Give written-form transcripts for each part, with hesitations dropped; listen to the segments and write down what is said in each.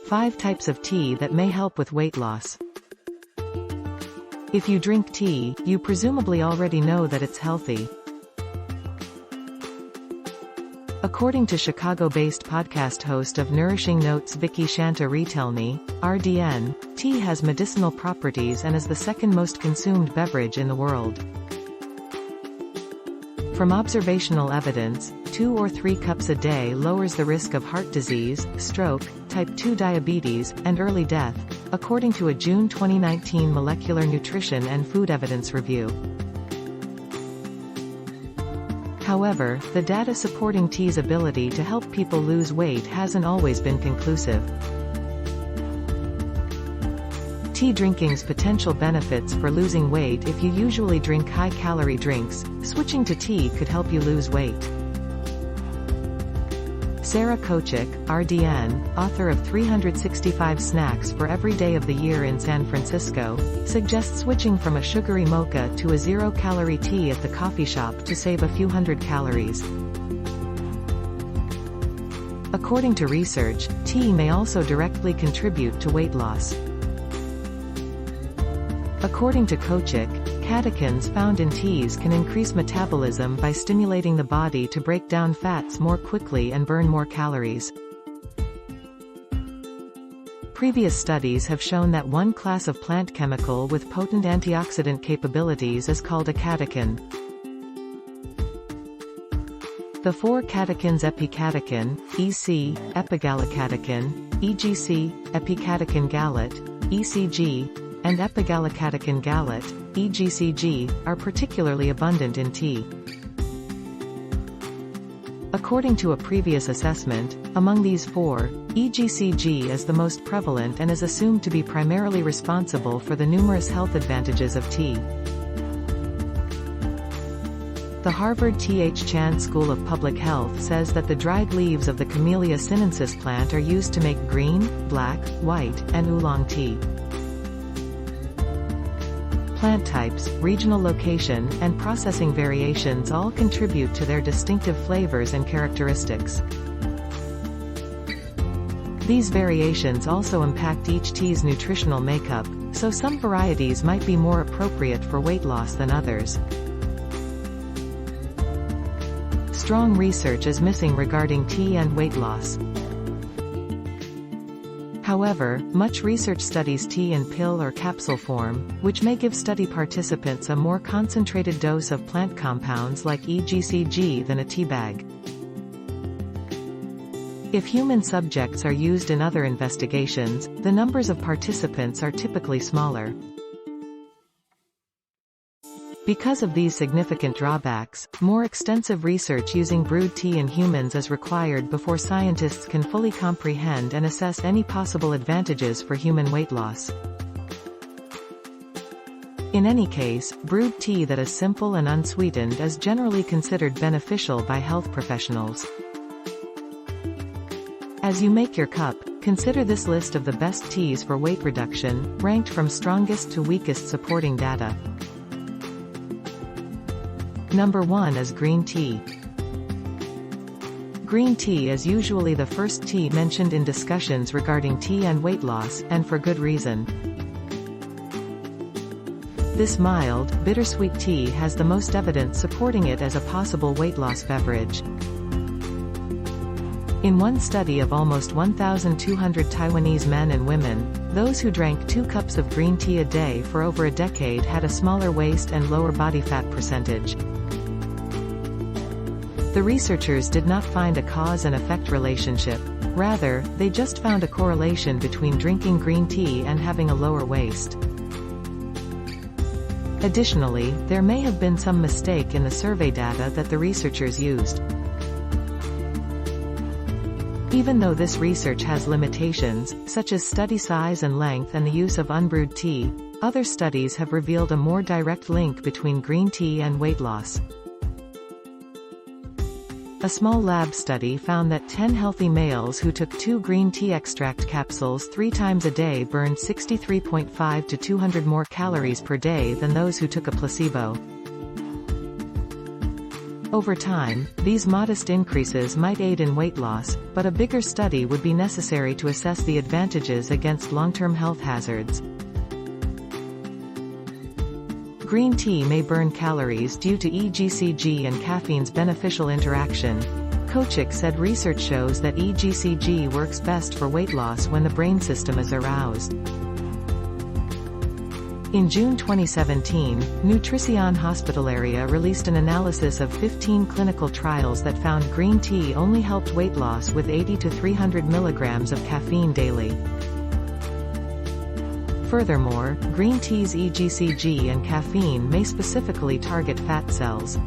5 types of tea that may help with weight loss. If you drink tea, you presumably already know that it's healthy. According to Chicago-based podcast host of Nourishing Notes Vicky Shanta Retelny, RDN, tea has medicinal properties and is the second most consumed beverage in the world. From observational evidence, 2 or 3 cups a day lowers the risk of heart disease, stroke, type 2 diabetes, and early death, according to a June 2019 Molecular Nutrition and Food Evidence Review. However, the data supporting tea's ability to help people lose weight hasn't always been conclusive. Tea drinking's potential benefits for losing weight. If you usually drink high-calorie drinks, switching to tea could help you lose weight. Sarah Kochik, RDN, author of 365 Snacks for Every Day of the Year in San Francisco, suggests switching from a sugary mocha to a zero-calorie tea at the coffee shop to save a few hundred calories. According to research, tea may also directly contribute to weight loss. According to Kochik, catechins found in teas can increase metabolism by stimulating the body to break down fats more quickly and burn more calories. Previous studies have shown that one class of plant chemical with potent antioxidant capabilities is called a catechin. The 4 catechins epicatechin, EC, epigallocatechin, EGC, epicatechin gallate, ECG, and epigallocatechin gallate, EGCG, are particularly abundant in tea. According to a previous assessment, among these 4, EGCG is the most prevalent and is assumed to be primarily responsible for the numerous health advantages of tea. The Harvard T.H. Chan School of Public Health says that the dried leaves of the Camellia sinensis plant are used to make green, black, white, and oolong tea. Plant types, regional location, and processing variations all contribute to their distinctive flavors and characteristics. These variations also impact each tea's nutritional makeup, so some varieties might be more appropriate for weight loss than others. Strong research is missing regarding tea and weight loss. However, much research studies tea in pill or capsule form, which may give study participants a more concentrated dose of plant compounds like EGCG than a tea bag. If human subjects are used in other investigations, the numbers of participants are typically smaller. Because of these significant drawbacks, more extensive research using brewed tea in humans is required before scientists can fully comprehend and assess any possible advantages for human weight loss. In any case, brewed tea that is simple and unsweetened is generally considered beneficial by health professionals. As you make your cup, consider this list of the best teas for weight reduction, ranked from strongest to weakest supporting data. Number 1 is green tea. Green tea is usually the first tea mentioned in discussions regarding tea and weight loss, and for good reason. This mild, bittersweet tea has the most evidence supporting it as a possible weight loss beverage. In one study of almost 1,200 Taiwanese men and women, those who drank 2 cups of green tea a day for over a decade had a smaller waist and lower body fat percentage. The researchers did not find a cause and effect relationship. Rather, they just found a correlation between drinking green tea and having a lower waist. Additionally, there may have been some mistake in the survey data that the researchers used. Even though this research has limitations, such as study size and length and the use of unbrewed tea, other studies have revealed a more direct link between green tea and weight loss. A small lab study found that 10 healthy males who took 2 green tea extract capsules 3 times a day burned 63.5 to 200 more calories per day than those who took a placebo. Over time, these modest increases might aid in weight loss, but a bigger study would be necessary to assess the advantages against long-term health hazards. Green tea may burn calories due to EGCG and caffeine's beneficial interaction. Kochik said research shows that EGCG works best for weight loss when the brain system is aroused. In June 2017, Nutrición Hospitalaria released an analysis of 15 clinical trials that found green tea only helped weight loss with 80 to 300 milligrams of caffeine daily. Furthermore, green tea's EGCG and caffeine may specifically target fat cells.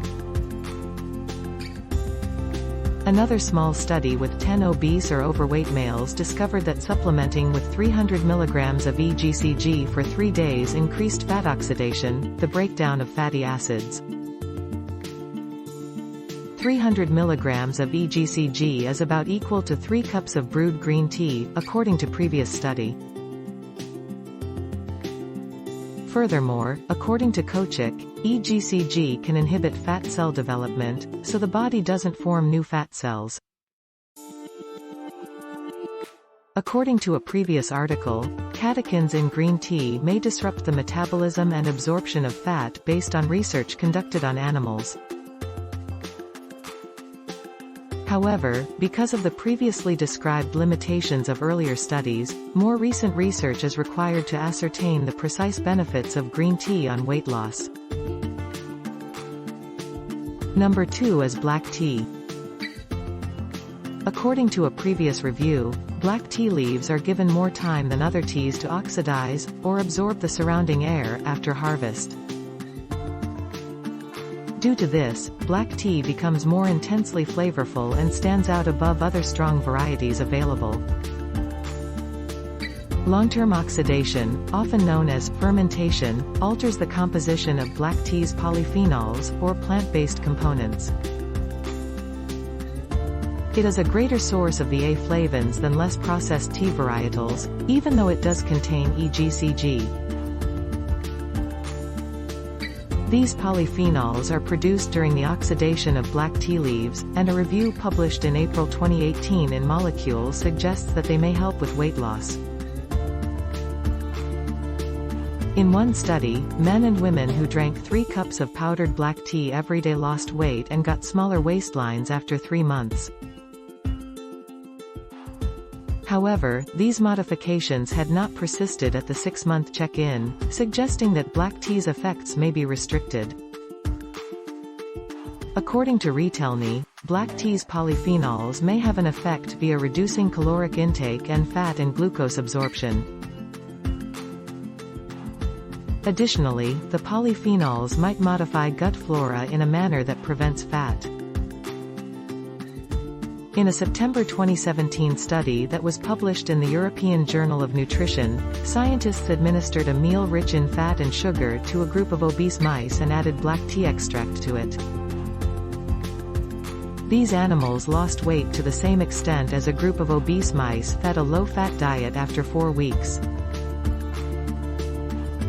Another small study with 10 obese or overweight males discovered that supplementing with 300 mg of EGCG for 3 days increased fat oxidation, the breakdown of fatty acids. 300 mg of EGCG is about equal to 3 cups of brewed green tea, according to previous study. Furthermore, according to Kochik, EGCG can inhibit fat cell development, so the body doesn't form new fat cells. According to a previous article, catechins in green tea may disrupt the metabolism and absorption of fat based on research conducted on animals. However, because of the previously described limitations of earlier studies, more recent research is required to ascertain the precise benefits of green tea on weight loss. Number 2 is black tea. According to a previous review, black tea leaves are given more time than other teas to oxidize, or absorb the surrounding air, after harvest. Due to this, black tea becomes more intensely flavorful and stands out above other strong varieties available. Long-term oxidation, often known as fermentation, alters the composition of black tea's polyphenols, or plant-based components. It is a greater source of the A-flavins than less processed tea varietals, even though it does contain EGCG. These polyphenols are produced during the oxidation of black tea leaves, and a review published in April 2018 in Molecules suggests that they may help with weight loss. In one study, men and women who drank 3 cups of powdered black tea every day lost weight and got smaller waistlines after 3 months. However, these modifications had not persisted at the 6-month check-in, suggesting that black tea's effects may be restricted. According to Retailney, black tea's polyphenols may have an effect via reducing caloric intake and fat and glucose absorption. Additionally, the polyphenols might modify gut flora in a manner that prevents fat. In a September 2017 study that was published in the European Journal of Nutrition, scientists administered a meal rich in fat and sugar to a group of obese mice and added black tea extract to it. These animals lost weight to the same extent as a group of obese mice fed a low-fat diet after 4 weeks.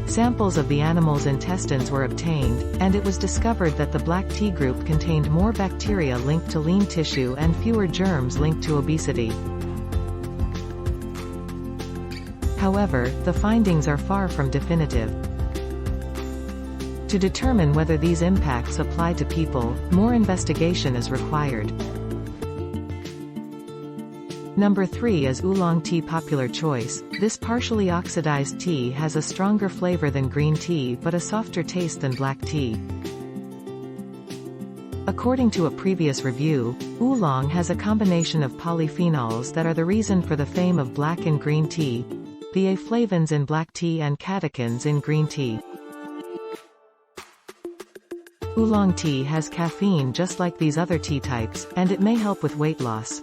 Samples of the animals' intestines were obtained, and it was discovered that the black tea group contained more bacteria linked to lean tissue and fewer germs linked to obesity. However, the findings are far from definitive. To determine whether these impacts apply to people, more investigation is required. Number 3 is oolong tea, popular choice. This partially oxidized tea has a stronger flavor than green tea but a softer taste than black tea. According to a previous review, oolong has a combination of polyphenols that are the reason for the fame of black and green tea, the A-flavins in black tea and catechins in green tea. Oolong tea has caffeine just like these other tea types, and it may help with weight loss.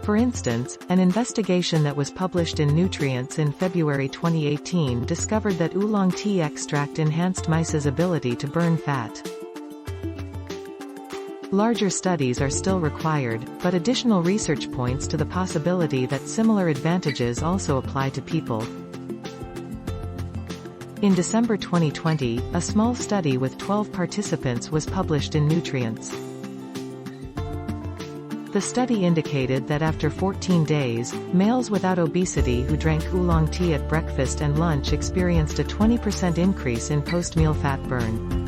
For instance, an investigation that was published in Nutrients in February 2018 discovered that oolong tea extract enhanced mice's ability to burn fat. Larger studies are still required, but additional research points to the possibility that similar advantages also apply to people. In December 2020, a small study with 12 participants was published in Nutrients. The study indicated that after 14 days, males without obesity who drank oolong tea at breakfast and lunch experienced a 20% increase in post-meal fat burn.